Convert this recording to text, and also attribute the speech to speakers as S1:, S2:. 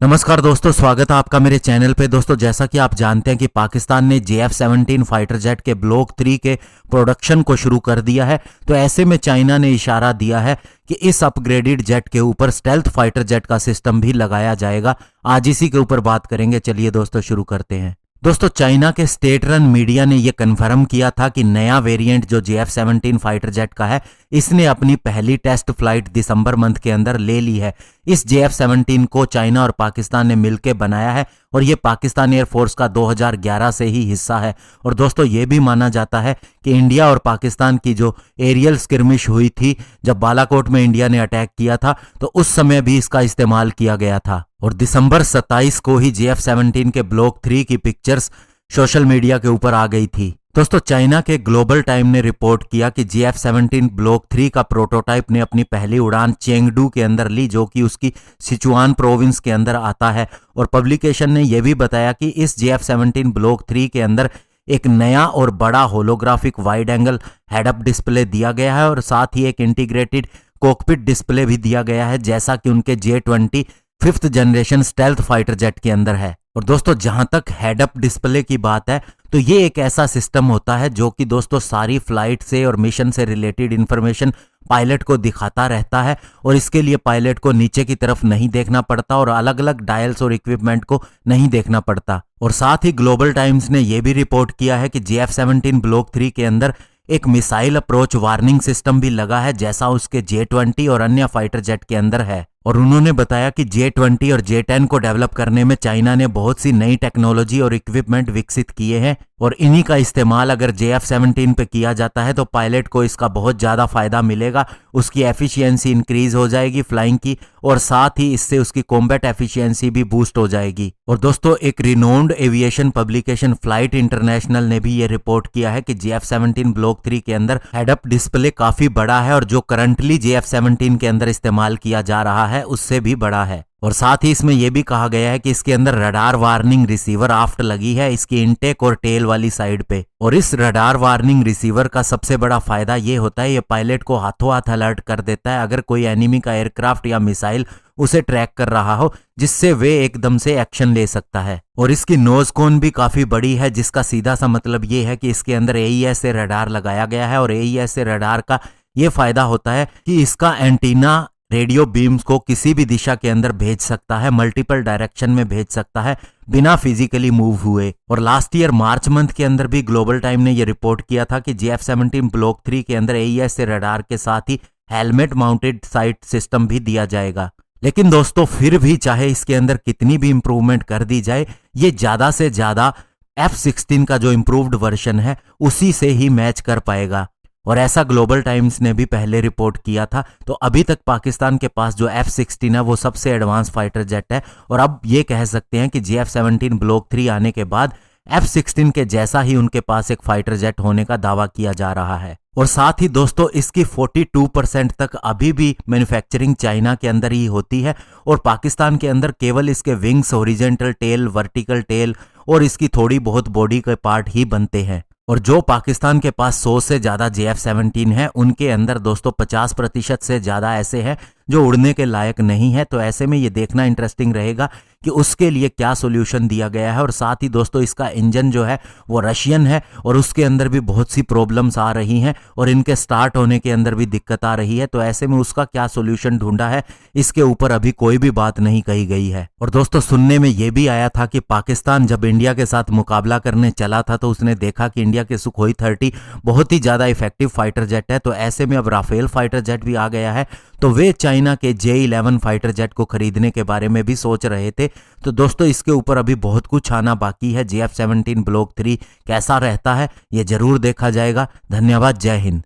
S1: नमस्कार दोस्तों, स्वागत है आपका मेरे चैनल पे। दोस्तों, जैसा कि आप जानते हैं कि पाकिस्तान ने JF-17 फाइटर जेट के ब्लॉक 3 के प्रोडक्शन को शुरू कर दिया है। तो ऐसे में चाइना ने इशारा दिया है कि इस अपग्रेडेड जेट के ऊपर स्टेल्थ फाइटर जेट का सिस्टम भी लगाया जाएगा। आज इसी के ऊपर बात करेंगे। चलिए दोस्तों शुरू करते हैं। दोस्तों, चाइना के स्टेट रन मीडिया ने यह कन्फर्म किया था कि नया वेरिएंट जो JF-17 फाइटर जेट का है, इसने अपनी पहली टेस्ट फ्लाइट दिसंबर मंथ के अंदर ले ली है। इस JF-17 को चाइना और पाकिस्तान ने मिलकर बनाया है और ये पाकिस्तान एयरफोर्स का 2011 से ही हिस्सा है। और दोस्तों, ये भी माना जाता है कि इंडिया और पाकिस्तान की जो एरियल स्किर्मिश हुई थी, जब बालाकोट में इंडिया ने अटैक किया था, तो उस समय भी इसका इस्तेमाल किया गया था। और दिसंबर 27 को ही JF-17 के ब्लॉक 3 की पिक्चर्स सोशल मीडिया के ऊपर आ गई थी। दोस्तों, चाइना के ग्लोबल टाइम ने रिपोर्ट किया कि JF-17 ब्लॉक 3 का प्रोटोटाइप ने अपनी पहली उड़ान चेंगडू के अंदर ली, जो कि उसकी सिचुआन प्रोविंस के अंदर आता है। और पब्लिकेशन ने यह भी बताया कि इस JF-17 ब्लॉक 3 के अंदर एक नया और बड़ा holographic wide angle head-up display दिया गया है और साथ ही एक इंटीग्रेटेड कॉकपिट डिस्प्ले भी दिया गया है, जैसा कि उनके J-20 5th generation stealth fighter jet के अंदर है। और दोस्तों, जहां तक हेड अप डिस्प्ले की बात है, तो ये एक ऐसा सिस्टम होता है जो कि दोस्तों सारी फ्लाइट से और मिशन से रिलेटेड इंफॉर्मेशन पायलट को दिखाता रहता है। और इसके लिए पायलट को नीचे की तरफ नहीं देखना पड़ता और अलग अलग डायल्स और इक्विपमेंट को नहीं देखना पड़ता। और साथ ही ग्लोबल टाइम्स ने यह भी रिपोर्ट किया है कि JF-17 ब्लॉक 3 के अंदर एक मिसाइल अप्रोच वार्निंग सिस्टम भी लगा है, जैसा उसके J-20 और अन्य फाइटर जेट के अंदर है। और उन्होंने बताया कि J-20 और J-10 को डेवलप करने में चाइना ने बहुत सी नई टेक्नोलॉजी और इक्विपमेंट विकसित किए हैं और इन्हीं का इस्तेमाल अगर JF-17 पे किया जाता है तो पायलट को इसका बहुत ज़्यादा फायदा मिलेगा। उसकी एफिशिएंसी इंक्रीज हो जाएगी फ्लाइंग की, और साथ ही इससे उसकी कॉम्बैट एफिशिएंसी भी बूस्ट हो जाएगी। और दोस्तों, एक renowned aviation publication flight international ने भी ये रिपोर्ट किया है कि JF-17 ब्लॉक 3 के अंदर हेडअप डिस्प्ले काफी बड़ा है और जो करंटली JF-17 के अंदर इस्तेमाल किया जा रहा है उससे भी बड़ा है। और साथ ही इसमें यह भी कहा गया है कि इसके अंदर रडार वार्निंग रिसीवर आफ्ट लगी है, इसकी इनटेक और टेल वाली साइड पे। और इस रडार वार्निंग रिसीवर का सबसे बड़ा फायदा ये होता है, ये पायलट को हाथों हाथ अलर्ट कर देता है अगर कोई एनिमी का एयरक्राफ्ट या मिसाइल उसे ट्रैक कर रहा हो, जिससे वे एकदम से एक्शन ले सकता है। और इसकी नोज कोन भी काफी बड़ी है, जिसका सीधा सा मतलब ये है कि इसके अंदर AES से रडार लगाया गया है। और AES से रडार का ये फायदा होता है कि इसका एंटीना रेडियो बीम्स को किसी भी दिशा के अंदर भेज सकता है, मल्टीपल डायरेक्शन में भेज सकता है बिना फिजिकली मूव हुए। और लास्ट ईयर मार्च मंथ के अंदर भी ग्लोबल टाइम ने यह रिपोर्ट किया था कि JF-17 ब्लॉक 3 के अंदर AES से रडार के साथ ही हेलमेट माउंटेड साइट सिस्टम भी दिया जाएगा। लेकिन दोस्तों, फिर भी चाहे इसके अंदर कितनी भी इंप्रूवमेंट कर दी जाए, ये ज्यादा से ज्यादा F-16 का जो इंप्रूव्ड वर्जन है उसी से ही मैच कर पाएगा। और ऐसा ग्लोबल टाइम्स ने भी पहले रिपोर्ट किया था। तो अभी तक पाकिस्तान के पास जो F-16 है वो सबसे एडवांस फाइटर जेट है। और अब ये कह सकते हैं कि JF-17 ब्लॉक 3 आने के बाद F-16 के जैसा ही उनके पास एक फाइटर जेट होने का दावा किया जा रहा है। और साथ ही दोस्तों, इसकी 42% तक अभी भी मैन्युफैक्चरिंग चाइना के अंदर ही होती है और पाकिस्तान के अंदर केवल इसके wings, horizontal tail, vertical tail और इसकी थोड़ी बहुत बॉडी के पार्ट ही बनते हैं। और जो पाकिस्तान के पास 100 से ज़्यादा JF-17 है, उनके अंदर दोस्तों 50% से ज़्यादा ऐसे हैं जो उड़ने के लायक नहीं है। तो ऐसे में ये देखना इंटरेस्टिंग रहेगा कि उसके लिए क्या सोल्यूशन दिया गया है। और साथ ही दोस्तों, इसका इंजन जो है वो रशियन है और उसके अंदर भी बहुत सी प्रॉब्लम्स आ रही हैं और इनके स्टार्ट होने के अंदर भी दिक्कत आ रही है। तो ऐसे में उसका क्या सोल्यूशन ढूंढा है, इसके ऊपर अभी कोई भी बात नहीं कही गई है। और दोस्तों, सुनने में ये भी आया था कि पाकिस्तान जब इंडिया के साथ मुकाबला करने चला था तो उसने देखा कि इंडिया के सुखोई 30 बहुत ही ज़्यादा इफेक्टिव फाइटर जेट है। तो ऐसे में अब राफेल फाइटर जेट भी आ गया है, तो वे चाइना के J-11 फाइटर जेट को खरीदने के बारे में भी सोच रहे थे। तो दोस्तों, इसके ऊपर अभी बहुत कुछ आना बाकी है। JF-17 ब्लॉक 3 कैसा रहता है ये जरूर देखा जाएगा। धन्यवाद, जय हिंद।